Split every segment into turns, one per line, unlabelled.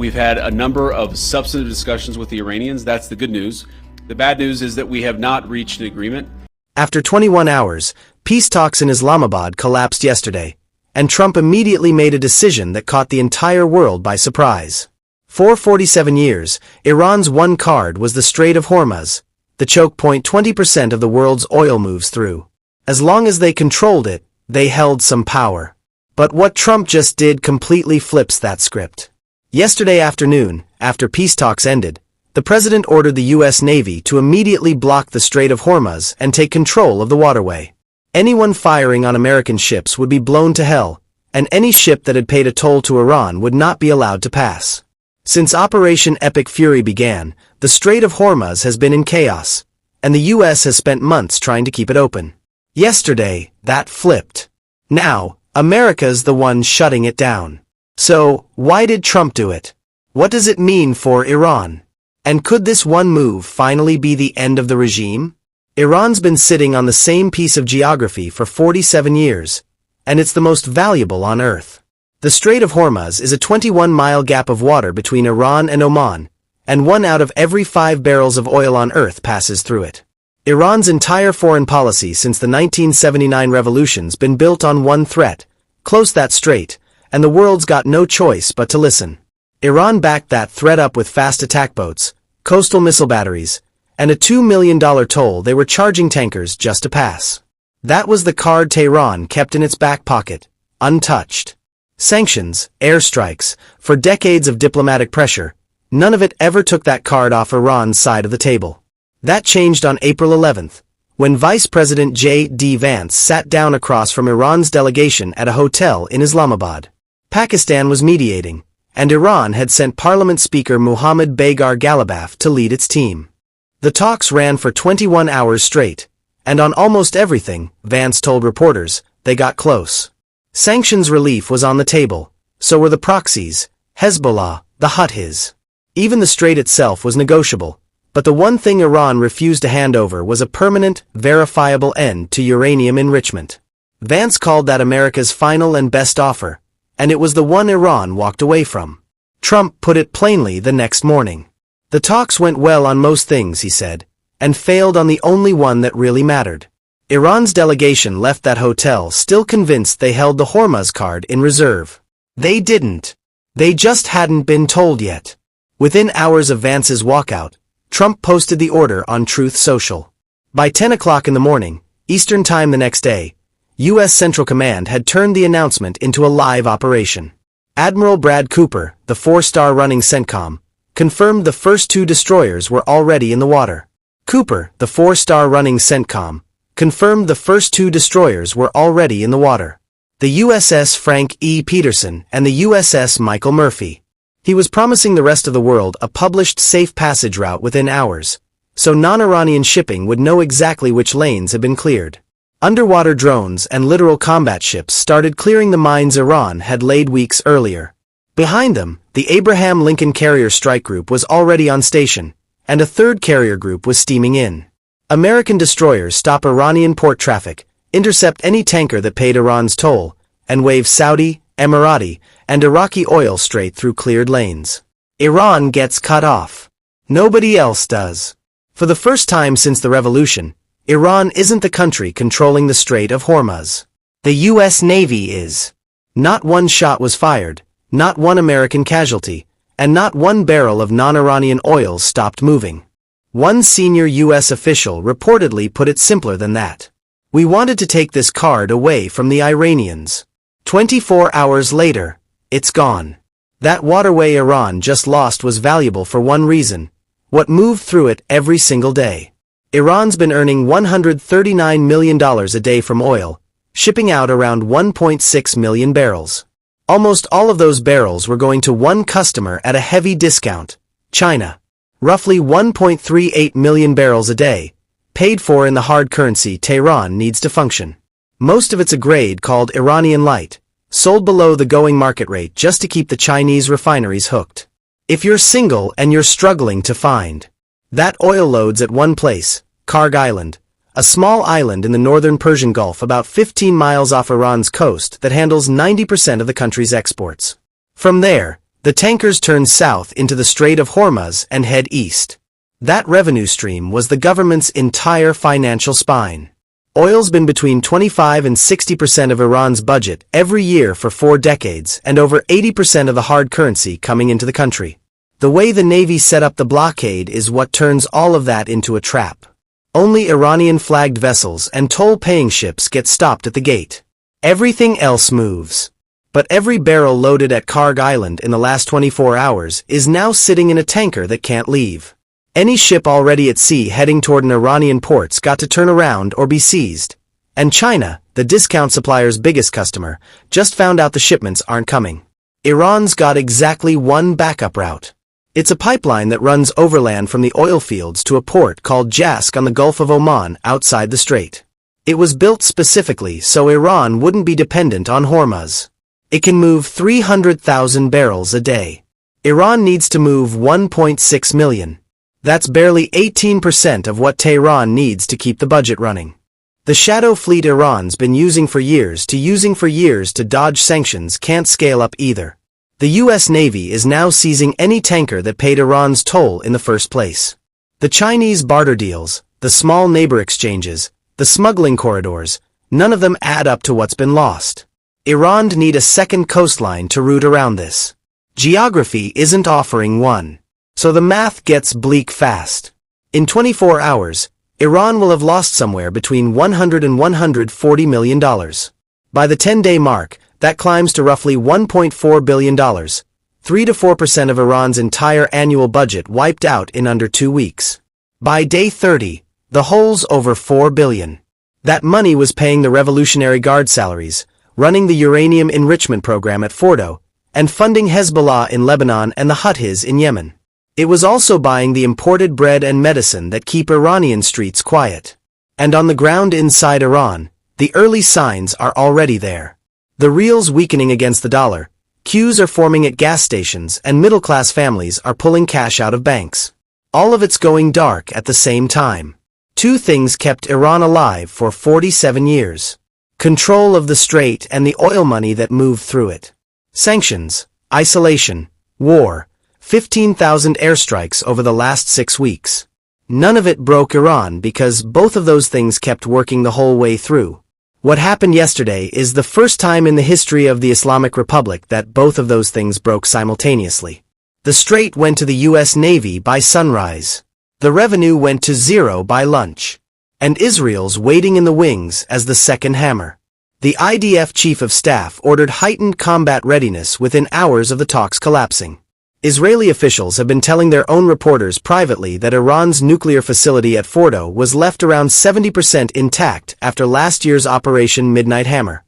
We've had a number of substantive discussions with the Iranians. That's the good news. The bad news is that we have not reached an agreement.
After 21 hours, peace talks in Islamabad collapsed yesterday, and Trump immediately made a decision that caught the entire world by surprise. For 47 years, Iran's one card was the Strait of Hormuz, the choke point 20% of the world's oil moves through. As long as they controlled it, they held some power. But what Trump just did completely flips that script. Yesterday afternoon, after peace talks ended, the president ordered the U.S. Navy to immediately block the Strait of Hormuz and take control of the waterway. Anyone firing on American ships would be blown to hell, and any ship that had paid a toll to Iran would not be allowed to pass. Since Operation Epic Fury began, the Strait of Hormuz has been in chaos, and the U.S. has spent months trying to keep it open. Yesterday, that flipped. Now, America's the one shutting it down. So, why did Trump do it? What does it mean for Iran? And could this one move finally be the end of the regime? Iran's been sitting on the same piece of geography for 47 years, and it's the most valuable on Earth. The Strait of Hormuz is a 21-mile gap of water between Iran and Oman, and 1 out of every 5 barrels of oil on Earth passes through it. Iran's entire foreign policy since the 1979 revolution's been built on one threat: close that strait, and the world's got no choice but to listen. Iran backed that threat up with fast attack boats, coastal missile batteries, and a $2 million toll they were charging tankers just to pass. That was the card Tehran kept in its back pocket, untouched. Sanctions, airstrikes, for decades of diplomatic pressure, none of it ever took that card off Iran's side of the table. That changed on April 11th, when Vice President J.D. Vance sat down across from Iran's delegation at a hotel in Islamabad. Pakistan was mediating, and Iran had sent Parliament Speaker Mohammad Bagher Ghalibaf to lead its team. The talks ran for 21 hours straight, and on almost everything, Vance told reporters, they got close. Sanctions relief was on the table, so were the proxies, Hezbollah, the Houthis. Even the strait itself was negotiable, but the one thing Iran refused to hand over was a permanent, verifiable end to uranium enrichment. Vance called that America's final and best offer, and it was the one Iran walked away from. Trump put it plainly the next morning. The talks went well on most things, he said, and failed on the only one that really mattered. Iran's delegation left that hotel still convinced they held the Hormuz card in reserve. They didn't. They just hadn't been told yet. Within hours of Vance's walkout, Trump posted the order on Truth Social. By 10 o'clock in the morning, Eastern Time the next day, U.S. Central Command had turned the announcement into a live operation. Admiral Brad Cooper, the 4-star running CENTCOM, confirmed the first 2 destroyers were already in the water. Cooper, the 4-star running CENTCOM, confirmed the first 2 destroyers were already in the water. The USS Frank E. Peterson and the USS Michael Murphy. He was promising the rest of the world a published safe passage route within hours, so non-Iranian shipping would know exactly which lanes had been cleared. Underwater drones and literal combat ships started clearing the mines Iran had laid weeks earlier. Behind them, the Abraham Lincoln Carrier Strike Group was already on station, and a third carrier group was steaming in. American destroyers stop Iranian port traffic, intercept any tanker that paid Iran's toll, and wave Saudi, Emirati, and Iraqi oil straight through cleared lanes. Iran gets cut off. Nobody else does. For the first time since the revolution, Iran isn't the country controlling the Strait of Hormuz. The U.S. Navy is. Not one shot was fired, not one American casualty, and not one barrel of non-Iranian oil stopped moving. One senior U.S. official reportedly put it simpler than that. We wanted to take this card away from the Iranians. 24 hours later, it's gone. That waterway Iran just lost was valuable for one reason: what moved through it every single day. Iran's been earning $139 million a day from oil, shipping out around 1.6 million barrels. Almost all of those barrels were going to one customer at a heavy discount: China. Roughly 1.38 million barrels a day, paid for in the hard currency Tehran needs to function. Most of it's a grade called Iranian Light, sold below the going market rate just to keep the Chinese refineries hooked. If you're single and you're struggling to find that oil loads at one place, Karg Island, a small island in the northern Persian Gulf about 15 miles off Iran's coast that handles 90% of the country's exports. From there, The tankers turn south into the Strait of Hormuz and head east. That revenue stream was the government's entire financial spine. Oil's been between 25 and 60% of Iran's budget every year for 4 decades, and over 80% of the hard currency coming into the country. The way the Navy set up the blockade is what turns all of that into a trap. Only Iranian-flagged vessels and toll-paying ships get stopped at the gate. Everything else moves. But every barrel loaded at Karg Island in the last 24 hours is now sitting in a tanker that can't leave. Any ship already at sea heading toward an Iranian port's got to turn around or be seized. And China, the discount supplier's biggest customer, just found out the shipments aren't coming. Iran's got exactly one backup route. It's a pipeline that runs overland from the oil fields to a port called Jask on the Gulf of Oman outside the strait. It was built specifically so Iran wouldn't be dependent on Hormuz. It can move 300,000 barrels a day. Iran needs to move 1.6 million. That's barely 18% of what Tehran needs to keep the budget running. The shadow fleet Iran's been using for years to dodge sanctions can't scale up either. The U.S. Navy is now seizing any tanker that paid Iran's toll in the first place. The Chinese barter deals, the small neighbor exchanges, the smuggling corridors, none of them add up to what's been lost. Iran need a second coastline to route around this. Geography isn't offering one. So the math gets bleak fast. In 24 hours, Iran will have lost somewhere between $100 and $140 million. By the 10-day mark, that climbs to roughly $1.4 billion, 3 to 4% of Iran's entire annual budget wiped out in under 2 weeks. By day 30, the hole's over $4 billion. That money was paying the Revolutionary Guard salaries, running the uranium enrichment program at Fordo, and funding Hezbollah in Lebanon and the Houthis in Yemen. It was also buying the imported bread and medicine that keep Iranian streets quiet. And on the ground inside Iran, the early signs are already there. The rial's weakening against the dollar, queues are forming at gas stations, and middle-class families are pulling cash out of banks. All of it's going dark at the same time. 2 things kept Iran alive for 47 years. Control of the strait and the oil money that moved through it. Sanctions, isolation, war, 15,000 airstrikes over the last 6 weeks. None of it broke Iran because both of those things kept working the whole way through. What happened yesterday is the first time in the history of the Islamic Republic that both of those things broke simultaneously. The strait went to the U.S. Navy by sunrise. The revenue went to zero by lunch. And Israel's waiting in the wings as the second hammer. The IDF chief of staff ordered heightened combat readiness within hours of the talks collapsing. Israeli officials have been telling their own reporters privately that Iran's nuclear facility at Fordo was left around 70% intact after last year's Operation Midnight Hammer.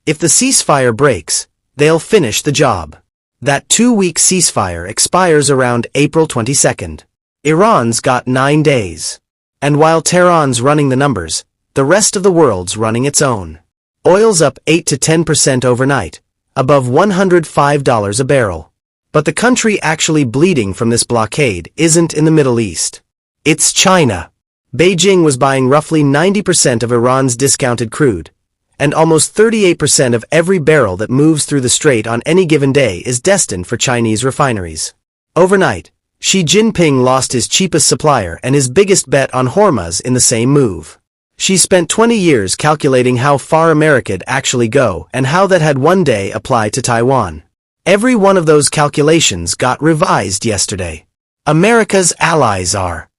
If the ceasefire breaks, they'll finish the job. That 2-week ceasefire expires around April 22nd. Iran's got 9 days. And while Tehran's running the numbers, the rest of the world's running its own. Oil's up 8 to 10% overnight, above $105 a barrel. But the country actually bleeding from this blockade isn't in the Middle East. It's China. Beijing was buying roughly 90% of Iran's discounted crude, and almost 38% of every barrel that moves through the strait on any given day is destined for Chinese refineries. Overnight, Xi Jinping lost his cheapest supplier and his biggest bet on Hormuz in the same move. She spent 20 years calculating how far America'd actually go and how that had one day apply to Taiwan. Every one of those calculations got revised yesterday. America's allies are